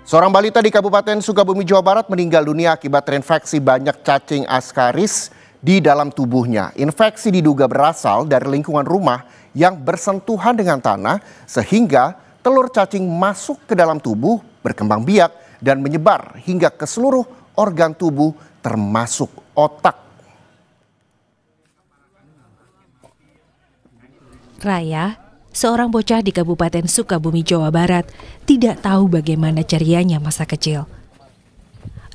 Seorang balita di Kabupaten Sukabumi, Jawa Barat meninggal dunia akibat terinfeksi banyak cacing Ascaris di dalam tubuhnya. Infeksi diduga berasal dari lingkungan rumah yang bersentuhan dengan tanah sehingga telur cacing masuk ke dalam tubuh, berkembang biak dan menyebar hingga ke seluruh organ tubuh termasuk otak. Raya, seorang bocah di Kabupaten Sukabumi, Jawa Barat, tidak tahu bagaimana cerianya masa kecil.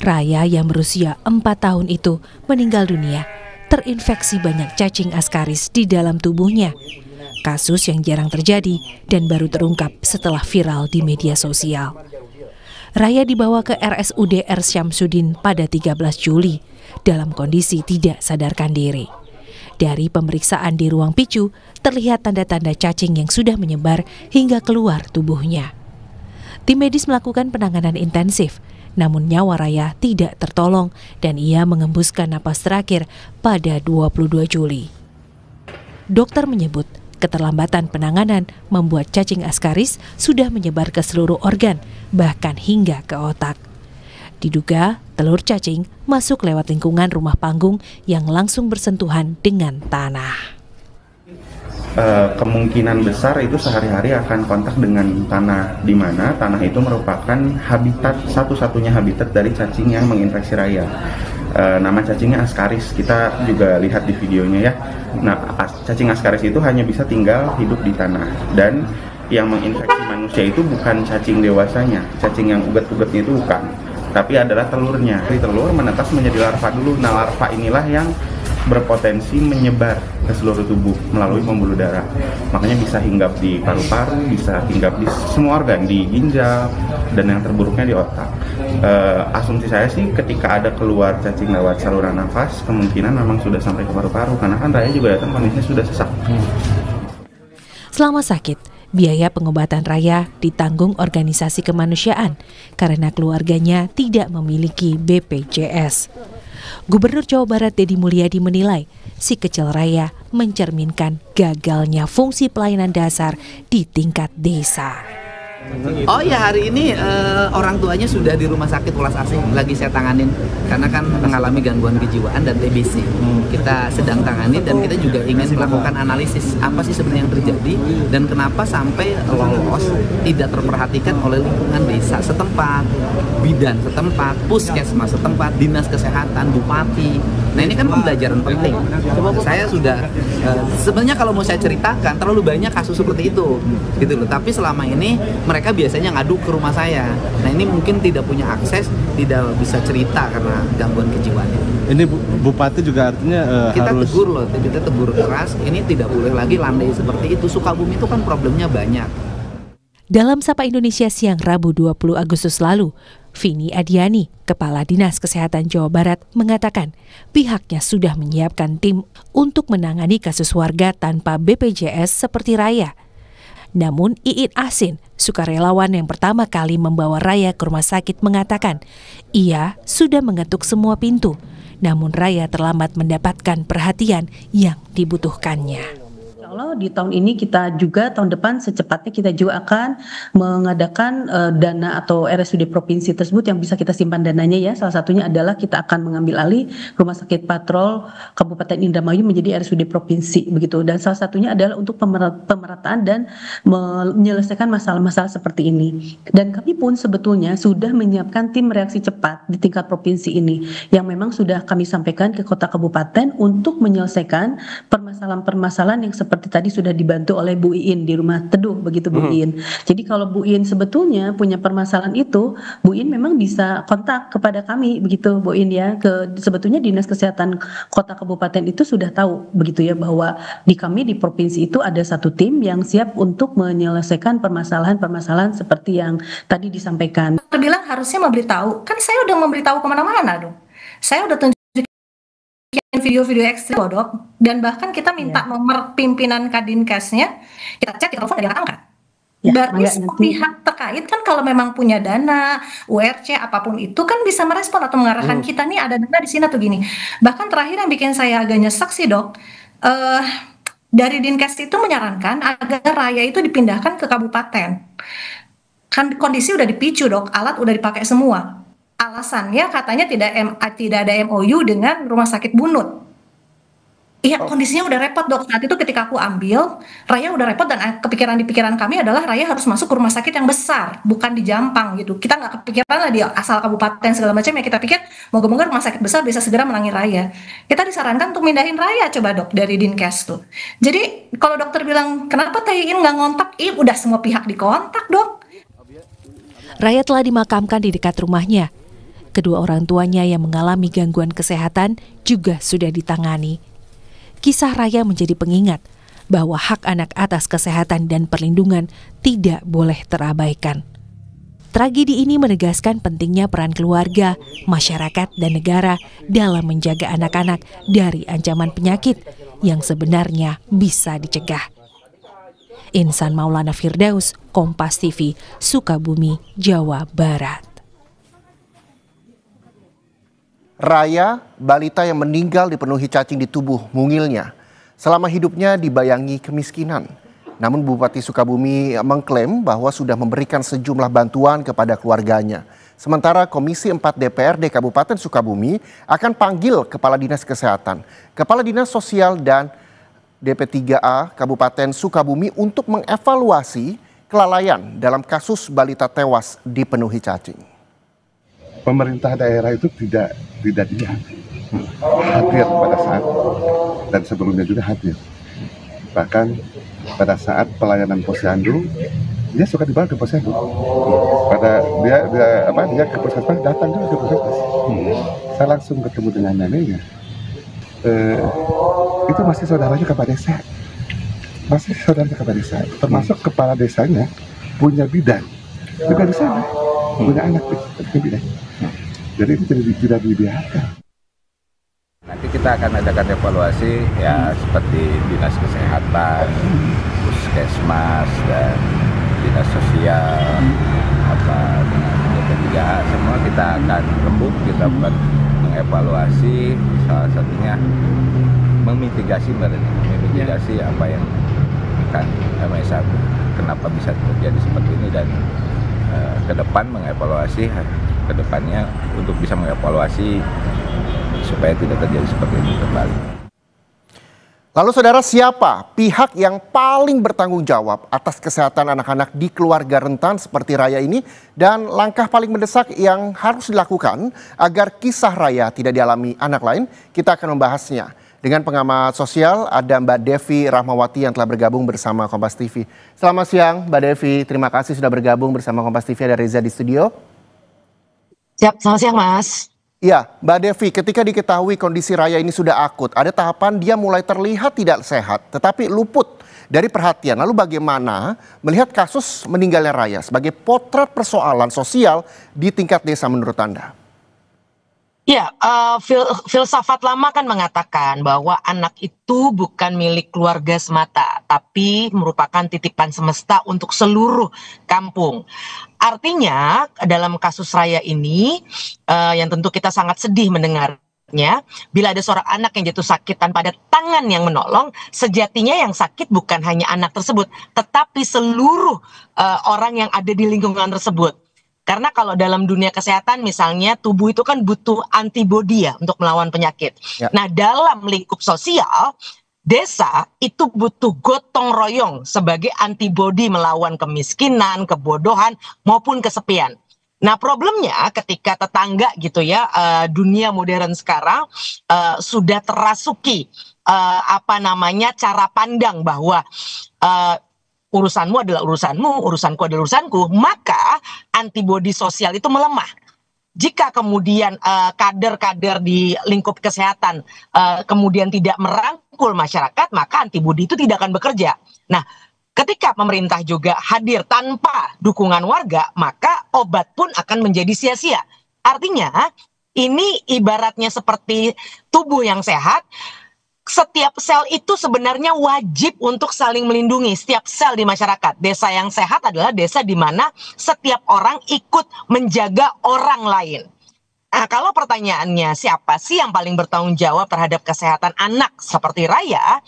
Raya yang berusia 4 tahun itu meninggal dunia, terinfeksi banyak cacing Ascaris di dalam tubuhnya. Kasus yang jarang terjadi dan baru terungkap setelah viral di media sosial. Raya dibawa ke RSUD R. Syamsuddin pada 13 Juli dalam kondisi tidak sadarkan diri. Dari pemeriksaan di ruang PICU, terlihat tanda-tanda cacing yang sudah menyebar hingga keluar tubuhnya. Tim medis melakukan penanganan intensif, namun nyawa Raya tidak tertolong dan ia mengembuskan napas terakhir pada 22 Juli. Dokter menyebut keterlambatan penanganan membuat cacing Ascaris sudah menyebar ke seluruh organ, bahkan hingga ke otak. Diduga telur cacing masuk lewat lingkungan rumah panggung yang langsung bersentuhan dengan tanah. Kemungkinan besar itu sehari-hari akan kontak dengan tanah, di mana tanah itu merupakan habitat, satu-satunya habitat dari cacing yang menginfeksi Raya. Nama cacingnya Ascaris, kita juga lihat di videonya ya. Nah, cacing Ascaris itu hanya bisa tinggal hidup di tanah, dan yang menginfeksi manusia itu bukan cacing dewasanya, cacing yang ugat-ugatnya itu bukan, tapi adalah telurnya. Dari telur menetas menjadi larva dulu. Nah, larva inilah yang berpotensi menyebar ke seluruh tubuh melalui pembuluh darah. Makanya bisa hinggap di paru-paru, bisa hinggap di semua organ, di ginjal, dan yang terburuknya di otak. Asumsi saya sih ketika ada keluar cacing lewat saluran nafas, kemungkinan memang sudah sampai ke paru-paru, karena kan Raya juga datang kondisinya sudah sesak. Selama sakit, biaya pengobatan Raya ditanggung organisasi kemanusiaan karena keluarganya tidak memiliki BPJS. Gubernur Jawa Barat Deddy Mulyadi menilai si kecil Raya mencerminkan gagalnya fungsi pelayanan dasar di tingkat desa. Oh ya, hari ini orang tuanya sudah di rumah sakit Welas Asih, lagi saya tanganin karena kan mengalami gangguan kejiwaan dan TBC. Kita sedang tangani dan kita juga ingin melakukan analisis apa sih sebenarnya yang terjadi dan kenapa sampai lolos tidak terperhatikan oleh lingkungan desa setempat, bidan setempat, puskesmas setempat, dinas kesehatan, bupati. Nah, ini kan pembelajaran penting. Saya sudah sebenarnya kalau mau saya ceritakan terlalu banyak kasus seperti itu, gitu loh. Tapi selama ini mereka biasanya ngadu ke rumah saya. Nah, ini mungkin tidak punya akses, tidak bisa cerita karena gangguan kejiwaan. Ini Bupati juga artinya kita harus tegur loh, kita tegur keras. Ini tidak boleh lagi landai seperti itu. Sukabumi itu kan problemnya banyak. Dalam Sapa Indonesia siang Rabu 20 Agustus lalu, Vini Adiani, Kepala Dinas Kesehatan Jawa Barat, mengatakan pihaknya sudah menyiapkan tim untuk menangani kasus warga tanpa BPJS seperti Raya. Namun Iin Asin, sukarelawan yang pertama kali membawa Raya ke rumah sakit, mengatakan ia sudah mengetuk semua pintu, namun Raya terlambat mendapatkan perhatian yang dibutuhkannya. Allah di tahun ini kita juga tahun depan secepatnya kita juga akan mengadakan dana atau RSUD provinsi tersebut yang bisa kita simpan dananya ya. Salah satunya adalah kita akan mengambil alih Rumah Sakit Patrol Kabupaten Indramayu menjadi RSUD provinsi begitu. Dan salah satunya adalah untuk pemerataan dan menyelesaikan masalah-masalah seperti ini. Dan kami pun sebetulnya sudah menyiapkan tim reaksi cepat di tingkat provinsi ini yang memang sudah kami sampaikan ke kota kabupaten untuk menyelesaikan permasalahan-permasalahan yang seperti tadi sudah dibantu oleh Bu Iin di Rumah Teduh begitu Bu Iin. Jadi kalau Bu Iin sebetulnya punya permasalahan itu, Bu Iin memang bisa kontak kepada kami begitu Bu Iin ya. Sebetulnya Dinas Kesehatan Kota Kabupaten itu sudah tahu begitu ya bahwa di kami di provinsi itu ada satu tim yang siap untuk menyelesaikan permasalahan-permasalahan seperti yang tadi disampaikan. Terbilang harusnya memberitahu, kan saya udah memberitahu kemana-mana dong. Saya udah video-video ekstrim bodok, dan bahkan kita minta nomor pimpinan Kadinkesnya, kita cek, kita telepon, dia nggak angkat. Berarti semua pihak terkait kan kalau memang punya dana, URC apapun itu kan bisa merespon atau mengarahkan kita nih ada dana di sini atau gini. Bahkan terakhir yang bikin saya agak nyesek sih dok, dari Dinkes itu menyarankan agar Raya itu dipindahkan ke kabupaten. Kan kondisi udah dipicu dok, alat udah dipakai semua. Alasannya katanya tidak ada MOU dengan rumah sakit Bunut. Iya, kondisinya udah repot dok. Saat itu ketika aku ambil, Raya udah repot dan kepikiran di pikiran kami adalah Raya harus masuk ke rumah sakit yang besar, bukan di Jampang gitu. Kita nggak kepikiran lah di asal kabupaten segala macam ya. Kita pikir moga-moga rumah sakit besar bisa segera menangi Raya. Kita disarankan untuk mindahin Raya coba dok dari Dinkes tuh. Jadi kalau dokter bilang kenapa Teh Iin nggak ngontak, udah semua pihak dikontak dok. Raya telah dimakamkan di dekat rumahnya. Kedua orang tuanya yang mengalami gangguan kesehatan juga sudah ditangani. Kisah Raya menjadi pengingat bahwa hak anak atas kesehatan dan perlindungan tidak boleh terabaikan. Tragedi ini menegaskan pentingnya peran keluarga, masyarakat, dan negara dalam menjaga anak-anak dari ancaman penyakit yang sebenarnya bisa dicegah. Insan Maulana Firdaus, Kompas TV, Sukabumi, Jawa Barat. Raya, balita yang meninggal dipenuhi cacing di tubuh mungilnya. Selama hidupnya dibayangi kemiskinan. Namun Bupati Sukabumi mengklaim bahwa sudah memberikan sejumlah bantuan kepada keluarganya. Sementara Komisi 4 DPRD Kabupaten Sukabumi akan panggil Kepala Dinas Kesehatan, Kepala Dinas Sosial dan DP3A Kabupaten Sukabumi untuk mengevaluasi kelalaian dalam kasus balita tewas dipenuhi cacing. Pemerintah daerah itu tidak diam, hadir pada saat dan sebelumnya juga hadir. Bahkan pada saat pelayanan posyandu, dia suka dibawa ke posyandu. Dia ke puskesmas, datang juga ke puskesmas. Saya langsung ketemu dengan neneknya. Itu masih saudaranya kepala desa, termasuk kepala desanya punya bidan juga di sana, punya anak punya bidan. Jadi itu tidak dibiarkan. Nanti kita akan adakan evaluasi ya seperti dinas kesehatan, puskesmas dan dinas sosial, dengan DP3A, semua kita akan rembuk, kita buat mengevaluasi, salah satunya memitigasi apa yang akan MSA kenapa bisa terjadi seperti ini, dan ke depan mengevaluasi ke depannya untuk bisa mengevaluasi supaya tidak terjadi seperti ini kembali. Lalu saudara, siapa pihak yang paling bertanggung jawab atas kesehatan anak-anak di keluarga rentan seperti Raya ini, dan langkah paling mendesak yang harus dilakukan agar kisah Raya tidak dialami anak lain? Kita akan membahasnya dengan pengamat sosial, ada Mbak Devi Rahmawati yang telah bergabung bersama Kompas TV. Selamat siang Mbak Devi, terima kasih sudah bergabung bersama Kompas TV. Ada Reza di studio. Siap, selamat siang Mas. Ya, Mbak Devi, ketika diketahui kondisi Raya ini sudah akut, ada tahapan dia mulai terlihat tidak sehat, tetapi luput dari perhatian. Lalu bagaimana melihat kasus meninggalnya Raya sebagai potret persoalan sosial di tingkat desa menurut Anda? Ya, filsafat lama kan mengatakan bahwa anak itu bukan milik keluarga semata, tapi merupakan titipan semesta untuk seluruh kampung. Artinya dalam kasus Raya ini yang tentu kita sangat sedih mendengarnya, bila ada seorang anak yang jatuh sakit tanpa ada tangan yang menolong, sejatinya yang sakit bukan hanya anak tersebut, tetapi seluruh orang yang ada di lingkungan tersebut. Karena kalau dalam dunia kesehatan misalnya tubuh itu kan butuh antibodi ya untuk melawan penyakit. Ya. Nah dalam lingkup sosial, desa itu butuh gotong royong sebagai antibodi melawan kemiskinan, kebodohan maupun kesepian. Nah problemnya ketika tetangga gitu ya, dunia modern sekarang sudah terasuki cara pandang bahwa urusanmu adalah urusanmu, urusanku adalah urusanku, maka antibodi sosial itu melemah. Jika kemudian kader-kader di lingkup kesehatan kemudian tidak merangkul masyarakat, maka antibodi itu tidak akan bekerja. Nah, ketika pemerintah juga hadir tanpa dukungan warga, maka obat pun akan menjadi sia-sia. Artinya, ini ibaratnya seperti tubuh yang sehat. Setiap sel itu sebenarnya wajib untuk saling melindungi, setiap sel di masyarakat. Desa yang sehat adalah desa di mana setiap orang ikut menjaga orang lain. Nah, kalau pertanyaannya siapa sih yang paling bertanggung jawab terhadap kesehatan anak seperti Raya,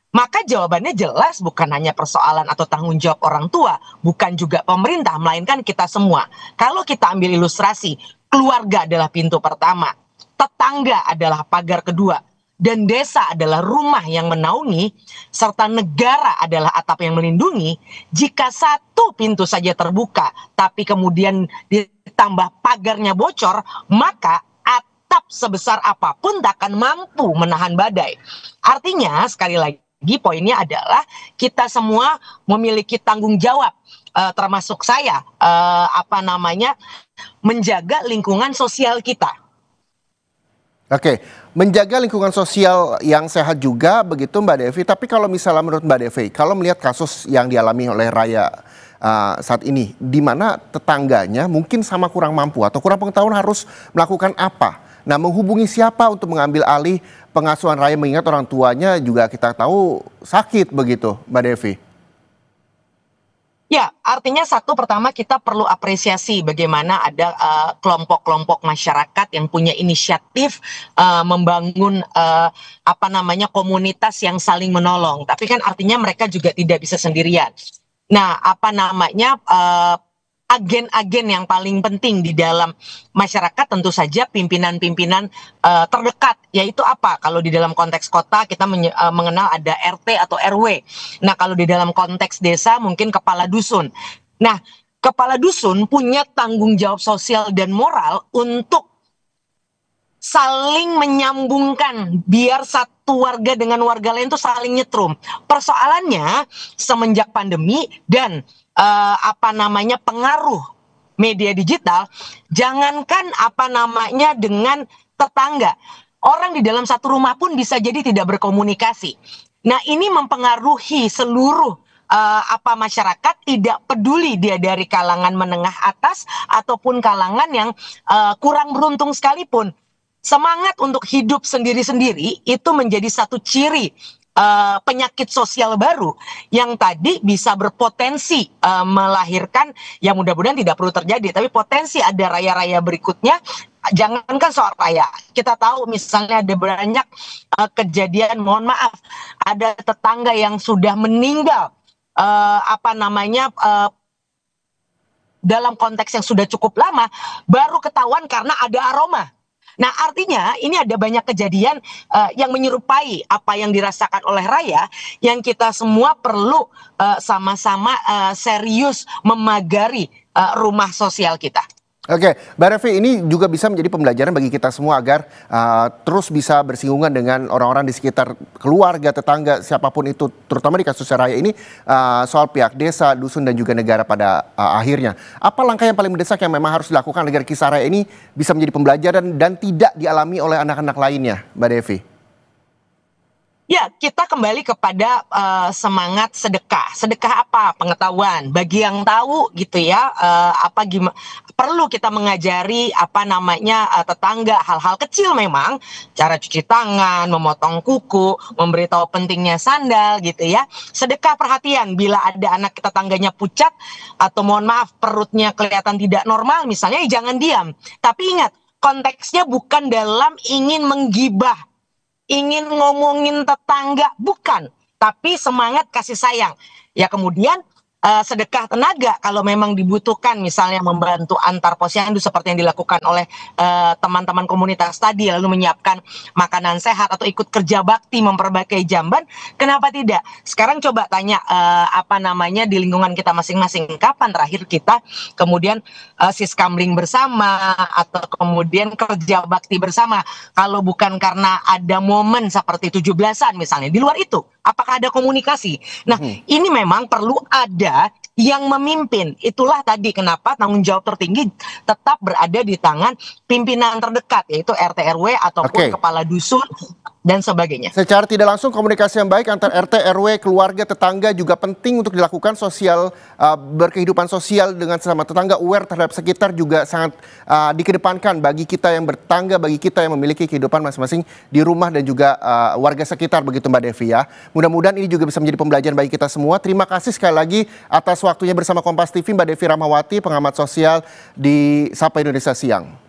Maka jawabannya jelas bukan hanya persoalan atau tanggung jawab orang tua, bukan juga pemerintah, melainkan kita semua. Kalau kita ambil ilustrasi, keluarga adalah pintu pertama, tetangga adalah pagar kedua, dan desa adalah rumah yang menaungi, serta negara adalah atap yang melindungi. Jika satu pintu saja terbuka, tapi kemudian ditambah pagarnya bocor, maka atap sebesar apapun tak akan mampu menahan badai. Artinya, sekali lagi, poinnya adalah kita semua memiliki tanggung jawab, termasuk saya, menjaga lingkungan sosial kita. Oke, menjaga lingkungan sosial yang sehat juga begitu Mbak Devi. Tapi kalau misalnya menurut Mbak Devi, kalau melihat kasus yang dialami oleh Raya saat ini, di mana tetangganya mungkin sama kurang mampu atau kurang pengetahuan harus melakukan apa? Nah, menghubungi siapa untuk mengambil alih pengasuhan Raya, mengingat orang tuanya juga kita tahu sakit begitu, Mbak Devi? Ya, artinya satu, pertama kita perlu apresiasi bagaimana ada kelompok-kelompok masyarakat yang punya inisiatif membangun komunitas yang saling menolong. Tapi kan artinya mereka juga tidak bisa sendirian. Nah, agen-agen yang paling penting di dalam masyarakat tentu saja pimpinan-pimpinan terdekat, yaitu apa? Kalau di dalam konteks kota kita mengenal ada RT atau RW. Nah, kalau di dalam konteks desa mungkin kepala dusun. Nah, kepala dusun punya tanggung jawab sosial dan moral untuk saling menyambungkan biar satu warga dengan warga lain itu saling nyetrum. Persoalannya semenjak pandemi dan pengaruh media digital, jangankan dengan tetangga, orang di dalam satu rumah pun bisa jadi tidak berkomunikasi. Nah, ini mempengaruhi seluruh masyarakat, tidak peduli dia dari kalangan menengah atas ataupun kalangan yang kurang beruntung sekalipun. Semangat untuk hidup sendiri-sendiri itu menjadi satu ciri penyakit sosial baru yang tadi bisa berpotensi melahirkan, yang mudah-mudahan tidak perlu terjadi, tapi potensi ada raya-raya berikutnya. Jangankan soal raya, kita tahu misalnya ada banyak kejadian, mohon maaf, ada tetangga yang sudah meninggal dalam konteks yang sudah cukup lama, baru ketahuan karena ada aroma. Nah, artinya ini ada banyak kejadian yang menyerupai apa yang dirasakan oleh Raya, yang kita semua perlu sama-sama serius memagari rumah sosial kita. Oke, Mbak Revi, ini juga bisa menjadi pembelajaran bagi kita semua agar terus bisa bersinggungan dengan orang-orang di sekitar keluarga, tetangga, siapapun itu, terutama di kasus Raya ini soal pihak desa, dusun, dan juga negara pada akhirnya. Apa langkah yang paling mendesak yang memang harus dilakukan agar kisah Raya ini bisa menjadi pembelajaran dan tidak dialami oleh anak-anak lainnya, Mbak Devi? Ya, kita kembali kepada semangat sedekah. Sedekah apa? Pengetahuan. Bagi yang tahu gitu ya, perlu kita mengajari tetangga hal-hal kecil memang, cara cuci tangan, memotong kuku, memberitahu pentingnya sandal gitu ya. Sedekah perhatian bila ada anak tetangganya pucat atau mohon maaf perutnya kelihatan tidak normal misalnya, ya jangan diam. Tapi ingat, konteksnya bukan dalam ingin menggibah, ingin ngomongin tetangga, bukan, tapi semangat kasih sayang. Ya, kemudian sedekah tenaga kalau memang dibutuhkan, misalnya membantu antar posyandu seperti yang dilakukan oleh teman-teman komunitas tadi, lalu menyiapkan makanan sehat atau ikut kerja bakti memperbaiki jamban, kenapa tidak? Sekarang coba tanya di lingkungan kita masing-masing, kapan terakhir kita kemudian siskamling bersama atau kemudian kerja bakti bersama? Kalau bukan karena ada momen seperti 17-an misalnya, di luar itu apakah ada komunikasi? Nah, ini memang perlu ada yang memimpin. Itulah tadi kenapa tanggung jawab tertinggi tetap berada di tangan pimpinan terdekat, yaitu RT RW ataupun kepala dusun dan sebagainya. Secara tidak langsung komunikasi yang baik antar RT RW, keluarga, tetangga juga penting untuk dilakukan. Sosial, berkehidupan sosial dengan sesama tetangga, aware terhadap sekitar juga sangat dikedepankan bagi kita yang bertetangga, bagi kita yang memiliki kehidupan masing-masing di rumah dan juga warga sekitar, begitu Mbak Devi ya. Mudah-mudahan ini juga bisa menjadi pembelajaran bagi kita semua. Terima kasih sekali lagi atas waktunya bersama Kompas TV, Mbak Devi Rahmawati, pengamat sosial di Sapa Indonesia Siang.